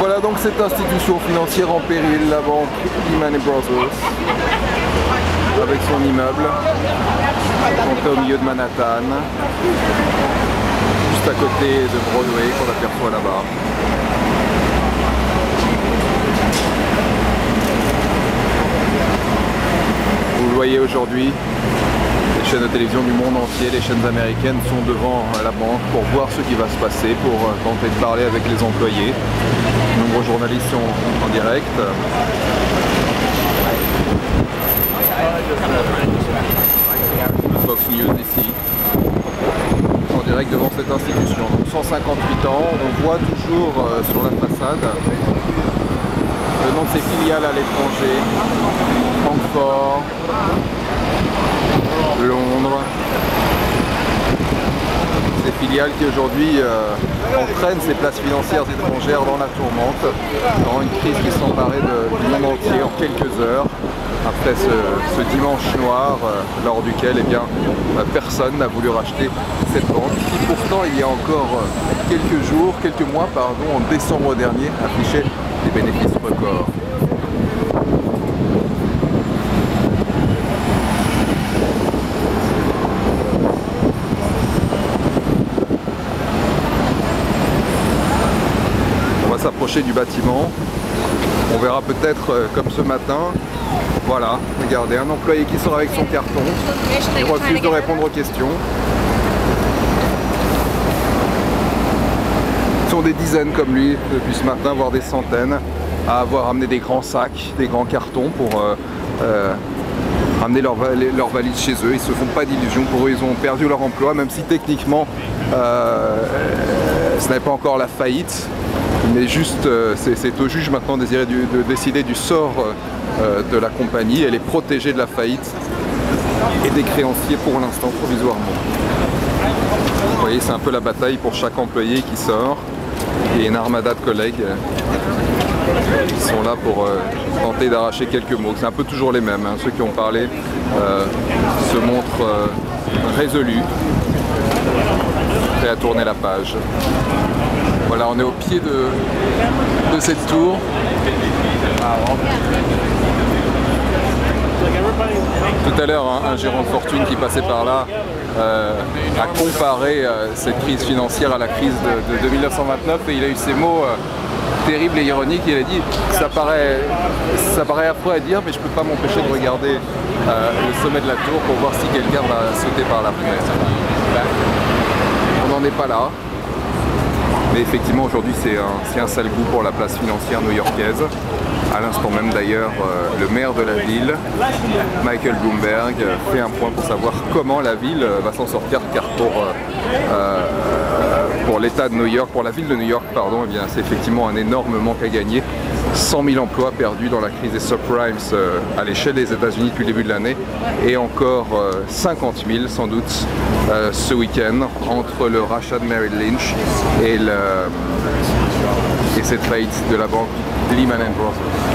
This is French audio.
Voilà donc cette institution financière en péril, la banque Lehman Brothers, avec son immeuble, on est au milieu de Manhattan, juste à côté de Broadway qu'on aperçoit là-bas. Vous le voyez aujourd'hui, les chaînes de télévision du monde entier, les chaînes américaines sont devant la banque pour voir ce qui va se passer, pour tenter de parler avec les employés. De nombreux journalistes sont en direct. Fox News ici, en direct devant cette institution. Donc 158 ans, on voit toujours sur la façade le nom de ses filiales à l'étranger, Francfort, Londres, ces filiales qui aujourd'hui entraînent ces places financières étrangères dans la tourmente, dans une crise qui s'emparait du monde entier en quelques heures, après ce dimanche noir lors duquel personne n'a voulu racheter cette banque qui pourtant il y a encore quelques mois, en décembre dernier, affichait des bénéfices records. On va s'approcher du bâtiment. On verra peut-être comme ce matin. Voilà, regardez, un employé qui sort avec son carton. Il refuse de répondre aux questions. Ils sont des dizaines comme lui depuis ce matin, voire des centaines, à avoir amené des grands sacs, des grands cartons pour amener leurs valises chez eux. Ils ne se font pas d'illusions, pour eux ils ont perdu leur emploi, même si techniquement ce n'est pas encore la faillite, mais juste c'est au juge maintenant de décider du sort de la compagnie. Elle est protégée de la faillite et des créanciers pour l'instant provisoirement. Vous voyez, c'est un peu la bataille pour chaque employé qui sort. Il y a une armada de collègues qui sont là pour tenter d'arracher quelques mots. C'est un peu toujours les mêmes, hein. Ceux qui ont parlé se montrent résolus, prêts à tourner la page. Voilà, on est au pied de cette tour. Tout à l'heure, un gérant de fortune qui passait par là a comparé cette crise financière à la crise de 1929 et il a eu ces mots terribles et ironiques. Il a dit ça paraît affreux à dire, mais je ne peux pas m'empêcher de regarder le sommet de la tour pour voir si quelqu'un va sauter par la fenêtre. On n'en est pas là. Mais effectivement, aujourd'hui, c'est un sale coup pour la place financière new-yorkaise. À l'instant même, d'ailleurs, le maire de la ville, Michael Bloomberg, fait un point pour savoir comment la ville va s'en sortir, car pour l'État de New York, pour la ville de New York, pardon, eh bien, c'est effectivement un énorme manque à gagner. 100 000 emplois perdus dans la crise des subprimes à l'échelle des États-Unis depuis le début de l'année, et encore 50 000 sans doute ce week-end entre le rachat de Merrill Lynch et cette faillite de la banque Lehman Brothers.